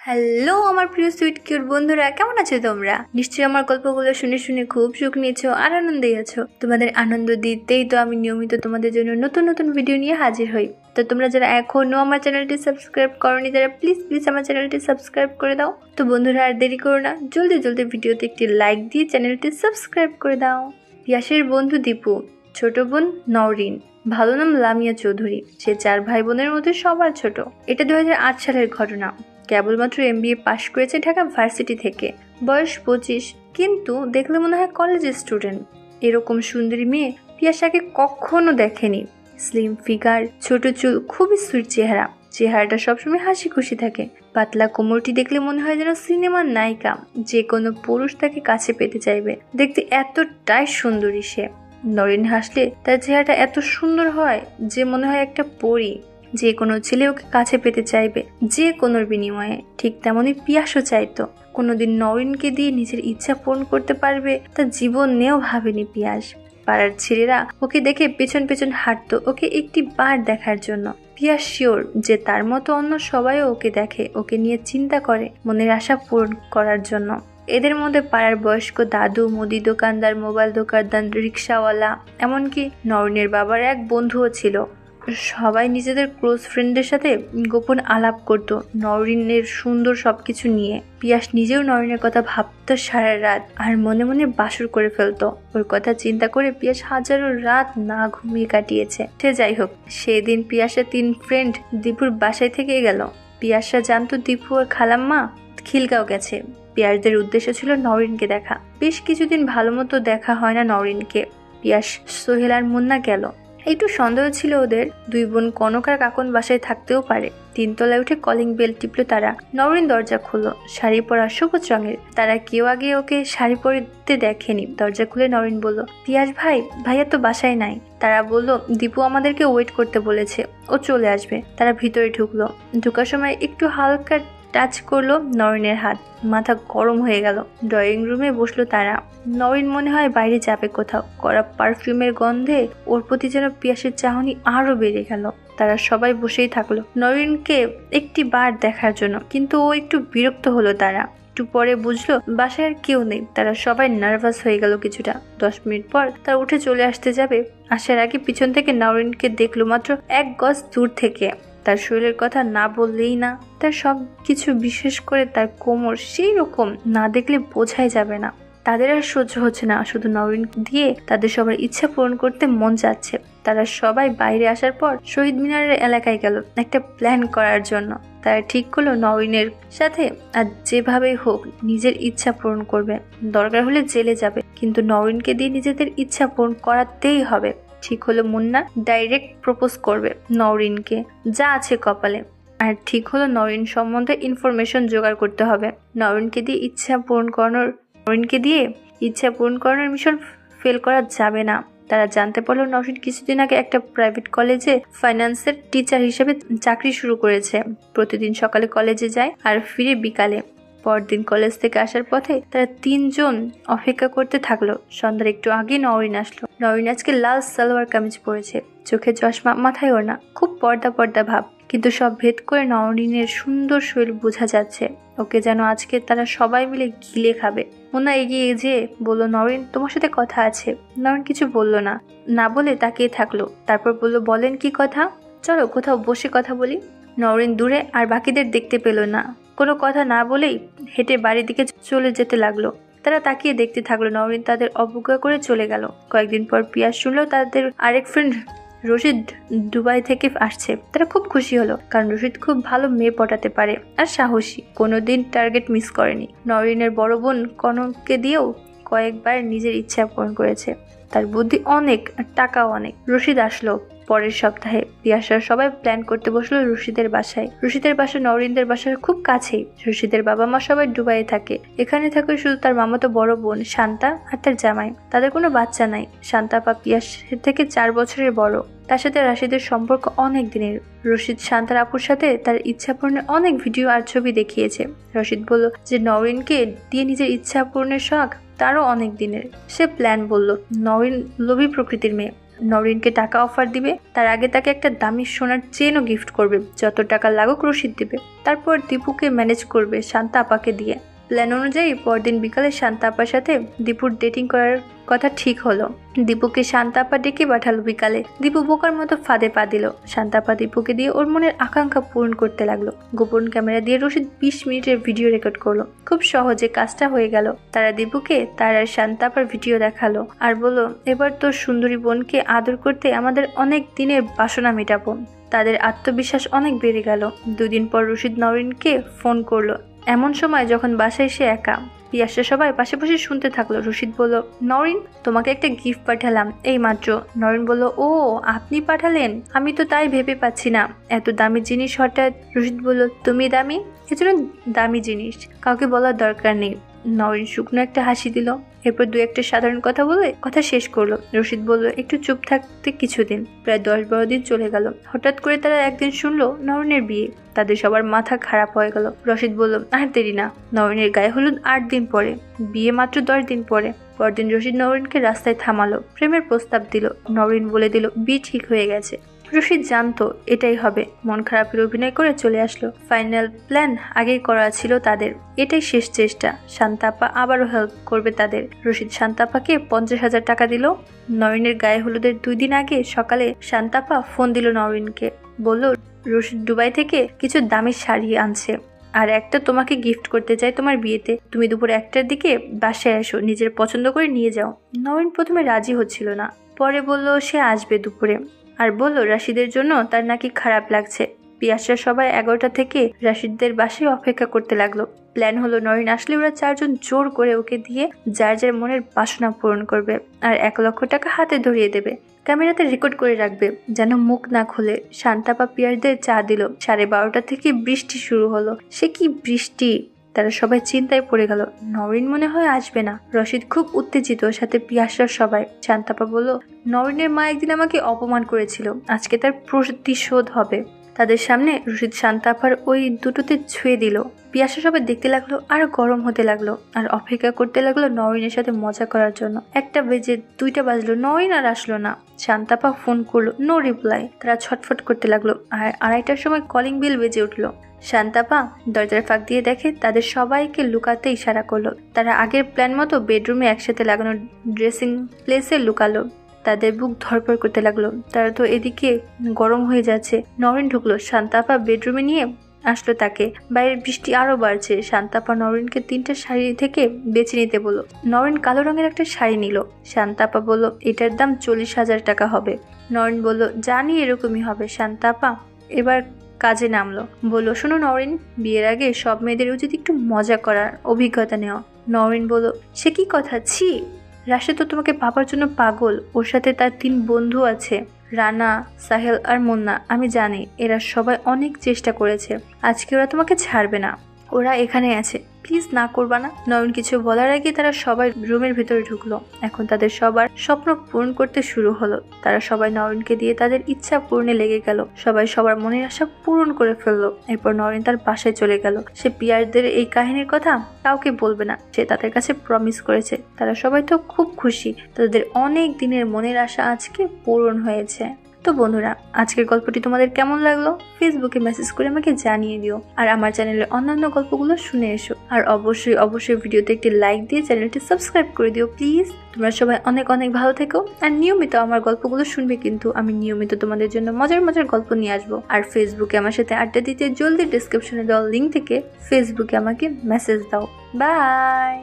Hello আমার প্রিয় sweet cute বন্ধুরা, কেমন আছো তোমরা? নিশ্চয়ই আমার গল্পগুলো শুনে শুনে খুব সুখ নিয়েছো আর আনন্দে আছো। তোমাদের আনন্দ দিতেই তো আমি নিয়মিত তোমাদের জন্য নতুন নতুন ভিডিও নিয়ে হাজির হই। তো তোমরা যারা এখনো আমার চ্যানেলটি সাবস্ক্রাইব করোনি, যারা প্লিজ আমার চ্যানেলটি সাবস্ক্রাইব করে দাও। তো বন্ধুরা আর দেরি করো না, জলদি ভিডিওতে একটি লাইক দিয়ে চ্যানেলটি সাবস্ক্রাইব করে দাও। পিয়াসের বন্ধু দীপু, ছোট বোন নওরিন, ভালো নাম লামিয়া চৌধুরী। সে 4 ভাই বোনের মধ্যে সবার ছোট। এটা 2008 সালের ঘটনা। কেবলমাত্র MBA পাশ করেছে ঢাকা ভার্সিটি থেকে। বয়স 25, কিন্তু দেখলে মনে হয় কলেজের স্টুডেন্ট। এরকম সুন্দরী মেয়ে পিয়াসাকে কখনো দেখেনি। স্লিম ফিগার, ছোট চুল, খুবই সুইট চেহারাটা সবসময় হাসি খুশি থাকে। পাতলা কোমরটি দেখলে মনে হয় যেন সিনেমার নায়িকা, যে কোনো পুরুষ তাকে কাছে পেতে চাইবে। দেখতে এতটাই সুন্দরী সে। নরিন হাসলে তার চেহারাটা এত সুন্দর হয় যে মনে হয় একটা পরী, যে কোনো ছেলে ওকে কাছে পেতে চাইবে যে কোনোর বিনিময়ে। ঠিক তেমনই পিয়াসও চাইতো কোনোদিন নরিনকে দিয়ে নিজের ইচ্ছা পূরণ করতে পারবে, তা জীবনেও ভাবেনি পিয়াস। পাড়ার ছেলেরা ওকে দেখে পেছন পেছন হাঁটতো ওকে একটি বার দেখার জন্য। পিয়াস শিওর যে তার মতো অন্য সবাইও ওকে দেখে, ওকে নিয়ে চিন্তা করে মনের আশা পূরণ করার জন্য। এদের মধ্যে পাড়ার বয়স্ক দাদু, মুদি দোকানদার, মোবাইল দোকানদার, রিক্সাওয়ালা, এমনকি নরিনের বাবার এক বন্ধুও ছিল। সবাই নিজেদের ক্লোজ ফ্রেন্ডের সাথে গোপন আলাপ করত নরিনের সুন্দর সবকিছু নিয়ে। পিয়াস নিজেও নরিনের কথা ভাবতো সারা রাত, আর মনে মনে বাসর করে ফেলতো। ওর কথা চিন্তা করে পিয়াস হাজারো রাত না ঘুমিয়ে কাটিয়েছে। সে যাই হোক, সেদিন পিয়াসের 3 ফ্রেন্ড দীপুর বাসায় থেকে গেল। পিয়াসা জানতো দীপু আর খালাম্মা খিলগাঁও গেছে। পিয়াসদের উদ্দেশ্য ছিল নরিনকে দেখা। বেশ কিছুদিন ভালো মতো দেখা হয় না নরিনকে। পিয়াস, সোহেল আর মুন্না গেল। একটু সন্দেহ ছিল ওদের। 2 বোন কনক আর কাকন বাসায় থাকতেও পারে। 3 তলায় উঠে কলিং বেল টিপলো তারা। নরিন দরজা খুললো, শাড়ি পরা, সবুজ রঙের। তারা কেউ আগে ওকে শাড়ি পরতে দেখেনি। দরজা খুলে নরিন বলল, পিয়াস ভাইয়া তো বাসায় নাই। তারা বলল, দীপু আমাদেরকে ওয়েট করতে বলেছে, ও চলে আসবে। তারা ভিতরে ঢুকার সময় একটু হালকা টাচ করলো নরিনের হাত। মাথা গরম হয়ে গেল। ড্রয়িং রুমে বসলো তারা। নরিন মনে হয় বাইরে যাবে কোথাও। কড়া পারফিউমের গন্ধে ওর প্রতি যেন পিয়াসের চাহনি আরো বেড়ে গেল। তারা সবাই বসেই থাকলো নরিনকে একটি বার দেখার জন্য, কিন্তু ও একটু বিরক্ত হলো। তারা একটু পরে বুঝলো বাসায় আর কেউ নেই। তারা সবাই নার্ভাস হয়ে গেল কিছুটা। 10 মিনিট পর তারা উঠে চলে আসতে যাবে। আসার আগে পিছন থেকে নরিনকে দেখলো মাত্র 1 গজ দূর থেকে। তার শরীরের কথা না বললেই না। তার সব কিছু, বিশেষ করে তার কোমর, সেই রকম না দেখলে বোঝাই যাবে না। তাদের আর সহ্য হচ্ছে না, শুধু নরিন দিয়ে তাদের সবার ইচ্ছা পূরণ করতে মন যাচ্ছে। তারা সবাই বাইরে আসার পর শহীদ মিনারের এলাকায় গেল একটা প্ল্যান করার জন্য। তারা ঠিক করলো নরিনের সাথে আর যেভাবেই হোক নিজের ইচ্ছা পূরণ করবে। দরকার হলে জেলে যাবে, কিন্তু নরিনকে দিয়ে নিজেদের ইচ্ছা পূরণ করাতেই হবে। ঠিক হলো মুন্না ডাইরেক্ট প্রপোজ করবে নরিনকে, যা আছে কপালে। আর ঠিক হলো নরিন সম্বন্ধে ইনফরমেশন জোগাড় করতে হবে। নরিনকে দিয়ে ইচ্ছা পূরণ করানোর মিশন ফেল করা যাবে না। তারা জানতে পারলো নরিন কিছুদিন আগে একটা প্রাইভেট কলেজে ফাইন্যান্সের টিচার হিসেবে চাকরি শুরু করেছে। প্রতিদিন সকালে কলেজে যায় আর ফিরে বিকালে। পরদিন কলেজ থেকে আসার পথে তারা 3 জন অপেক্ষা করতে থাকলো। সন্ধ্যার একটু আগে নরিন আসলো। নরিন আজকে লাল সালোয়ার কামিজ পরেছে, চোখে চশমা, মাথায় ওড়না, খুব পর্দা ভাব। কিন্তু সব ভেদ করে নরিনের সুন্দর শরীর বোঝা যাচ্ছে। ওকে যেন আজকে তারা সবাই মিলে গিলে খাবে। মোনা এগিয়ে যেয়ে বলল, নরিন তোমার সাথে কথা আছে। নরিন কিছু বললো না বলে তাকিয়ে থাকলো। তারপর বলল, বলেন কি কথা? চলো কোথাও বসে কথা বলি। নরিন দূরে আর বাকিদের দেখতে পেল না। কোনো কথা না বলেই হেঁটে বাড়ির দিকে চলে যেতে লাগলো। তারা তাকিয়ে দেখতে থাকলো। নরিন তাদের অবজ্ঞা করে চলে গেল। কয়েকদিন পর পিয়াস শুনলো তাদের আরেক ফ্রেন্ড রশিদ দুবাই থেকে আসছে। তারা খুব খুশি হলো, কারণ রশিদ খুব ভালো মেয়ে পটাতে পারে আর সাহসী। কোনোদিন টার্গেট মিস করেনি। নরিনের বড় বোন কনককে দিয়েও কয়েকবার নিজের ইচ্ছা পূরণ করেছে। তার বুদ্ধি অনেক আর টাকাও অনেক। রশিদ আসলো পরের সপ্তাহে। পিয়াসার সবাই প্ল্যান করতে বসলো রশিদের বাসায়। রশিদের বাসা নরিনদের বাসার খুব কাছেই। রশিদের বাবা মা সবাই দুবাইয়ে থাকে। এখানে থাকে শুধু তার মামাতো বড় বোন শান্তা আর তার জামাই। তাদের কোনো বাচ্চা নাই। শান্তা পিয়াসের থেকে 4 বছরের বড়। তার সাথে রাশিদের সম্পর্ক অনেক দিনের। রশিদ শান্তার আপুর সাথে তার ইচ্ছা পূরণের অনেক ভিডিও আর ছবি দেখিয়েছে। রশিদ বলল যে নরিনকে দিয়ে নিজের ইচ্ছা পূরণের শখ তারও অনেক দিনের। সে প্ল্যান বলল, নরিন লোভী প্রকৃতির মেয়ে। নরিনকে টাকা অফার দিবে, তার আগে তাকে একটা দামি সোনার চেনও গিফট করবে, যত টাকা লাগুক রসিদ দিবে। তারপর দীপুকে ম্যানেজ করবে শান্তা আপাকে দিয়ে। প্ল্যান অনুযায়ী পরদিন বিকালে শান্তা আপার সাথে দীপুর ডেটিং করার কথা ঠিক হলো। দীপুকে শান্তা আপা ডেকে পাঠালো বিকালে। দীপু বোকার মতো ফাঁদে পা দিল। শান্তা আপা দীপুকে দিয়ে ওর মনের আকাঙ্ক্ষা পূরণ করতে লাগলো। গোপন ক্যামেরা দিয়ে রশিদ 20 মিনিটের ভিডিও রেকর্ড করলো। খুব সহজে কাজটা হয়ে গেল। তারা দীপুকে তার আর শান্তা আপার ভিডিও দেখালো আর বলল, এবার তোর সুন্দরী বোনকে আদর করতে আমাদের অনেক দিনের বাসনা মেটাবো। তাদের আত্মবিশ্বাস অনেক বেড়ে গেল। 2 দিন পর রশিদ নরিনকে ফোন করলো, এমন সময় যখন বাসায় সে একা। পিয়াসা সবাই পাশাপাশি শুনতে থাকলো। রশিদ বলল, নরিন, তোমাকে একটা গিফট পাঠালাম এই মাত্র। নরিন বলল, ও আপনি পাঠালেন? আমি তো তাই ভেবে পাচ্ছি না, এত দামি জিনিস হঠাৎ। রশিদ বলল, তুমি দামি, এজন্য দামি জিনিস, কাউকে বলার দরকার নেই। নরিন শুকনো একটা হাসি দিল, এরপর 2-1টা সাধারণ কথা বলে কথা শেষ করলো। রশিদ বলল, একটু চুপ থাকতে কিছুদিন। প্রায় 10-12 দিন চলে গেল। হঠাৎ করে তারা একদিন শুনলো নরিনের বিয়ে। তাদের সবার মাথা খারাপ হয়ে গেল। রশিদ বলল, আর দেরি না, নরিনের গায়ে হলুদ 8 দিন পরে, বিয়ে মাত্র 10 দিন পরে। পরদিন রশিদ নরিনকে রাস্তায় থামালো, প্রেমের প্রস্তাব দিল। নরিন বলে দিল বিয়ে ঠিক হয়ে গেছে। রশিদ জানতো এটাই হবে, মন খারাপের অভিনয় করে চলে আসলো। ফাইনাল প্ল্যান আগেই করা ছিল তাদের, এটাই শেষ চেষ্টা। শান্তা আপা আবারও হেল্প করবে তাদের। রশিদ শান্তা আপাকে 50,000 টাকা দিল। নরিনের গায়ে হলুদের 2 দিন আগে সকালে শান্তা আপা ফোন দিল নরিনকে, বলল রশিদ দুবাই থেকে কিছু দামি শাড়ি আনছে আর একটা তোমাকে গিফট করতে চাই তোমার বিয়েতে। তুমি দুপুর 1টার দিকে বাসায় এসো, নিজের পছন্দ করে নিয়ে যাও। নরিন প্রথমে রাজি হচ্ছিল না, পরে বলল সে আসবে দুপুরে, আর বলল রাশিদের জন্য তার নাকি খারাপ লাগছে। পিয়াসরা সবাই 11টা থেকে রাশিদদের বাসায় অপেক্ষা করতে লাগলো। প্ল্যান হলো নরিন আসলে ওরা 4 জন জোর করে ওকে দিয়ে যার যার মনের বাসনা পূরণ করবে আর 1 লক্ষ টাকা হাতে ধরিয়ে দেবে। ক্যামেরাতে রেকর্ড করে রাখবে যেন মুখ না খুলে। শান্তাপা পিয়াসদের চা দিল। 12:30 থেকে বৃষ্টি শুরু হলো। সে কি বৃষ্টি! তারা সবাই চিন্তায় পড়ে গেল, নরিন মনে হয় আসবে না। রশিদ খুব উত্তেজিত, সাথে পিয়াসরা সবাই। শান্তাপা বলল, নরিনের মা একদিন আমাকে অপমান করেছিল, আজকে তার প্রতিশোধ হবে। তাদের সামনে রশিদ শান্তাপার ওই দুটোতে ছুঁয়ে দিল। পিয়াসা সবাই দেখতে লাগলো আর গরম হতে লাগলো আর অপেক্ষা করতে লাগলো নরিনের সাথে মজা করার জন্য। 1টা বেজে 2টা বাজলো, নরিন আর আসলো না। শান্তাপা ফোন করলো, নো রিপ্লাই। তারা ছটফট করতে লাগলো আর 2:30টার সময় কলিং বেল বেজে উঠলো। শান্তাপা দরজার ফাঁক দিয়ে দেখে তাদের সবাইকে লুকাতে ইশারা করলো। তারা আগের প্ল্যান মতো বেডরুমে একসাথে লাগানো ড্রেসিং প্লেসে লুকালো। তাদের বুক ধরপড় করতে লাগলো। তারা তো এদিকে গরম হয়ে যাচ্ছে। নরিন ঢুকলো, শান্তাপা বেডরুমে নিয়ে আসলো তাকে। বাইরের বৃষ্টি আরো বাড়ছে। শান্তাপা নরিনকে 3টা শাড়ি থেকে বেছে নিতে বলল। নরিন কালো রঙের একটা শাড়ি নিল। শান্তাপা বলল, এটার দাম 40,000 টাকা হবে। নরিন বলল, জানি এরকমই হবে। শান্তাপা এবার কাজে নামলো, বলল, শোনো নরিন, বিয়ের আগে সব মেয়েদের উচিত একটু মজা করার, অভিজ্ঞতা নেওয়া। নরিন বলল, সে কি কথা, ছি! রাশি তো তোমাকে পাবার জন্য পাগল। ওর সাথে তার 3 বন্ধু আছে, রানা, সাহেল আর মুন্না। আমি জানি এরা সবাই অনেক চেষ্টা করেছে, আজকে ওরা তোমাকে ছাড়বে না। ওরা এখানে আছে, প্লিজ না করবা না। নয়ন কিছু বলার আগে তারা সবাই রুমের ভিতরে ঢুকলো। এখন তাদের সবার স্বপ্ন পূরণ করতে শুরু হলো। তারা সবাই নয়নকে দিয়ে তাদের ইচ্ছা পূরণে লেগে গেল। সবাই সবার মনের আশা পূরণ করে ফেললো। এরপর নয়ন তার বাসায় চলে গেল। সে পিয়ারদের এই কাহিনীর কথা কাউকে বলবে না, সে তাদের কাছে প্রমিস করেছে। তারা সবাই তো খুব খুশি, তাদের অনেক দিনের মনের আশা আজকে পূরণ হয়েছে। তো বন্ধুরা, আজকের গল্পটি তোমাদের কেমন লাগলো ফেসবুকে মেসেজ করে আমাকে জানিয়ে দিও। আর আমার চ্যানেলের অন্যান্য গল্পগুলো শুনে এসো। আর অবশ্যই ভিডিওতে একটি লাইক দিয়ে চ্যানেলটি সাবস্ক্রাইব করে দিও প্লিজ। তোমরা সবাই অনেক অনেক ভালো থেকো আর নিয়মিত আমার গল্পগুলো শুনবে, কিন্তু আমি নিয়মিত তোমাদের জন্য মজার মজার গল্প নিয়ে আসবো। আর ফেসবুকে আমার সাথে আড্ডা দিতে জলদি ডিসক্রিপশনে দেওয়া লিঙ্ক থেকে ফেসবুকে আমাকে মেসেজ দাও। বাই।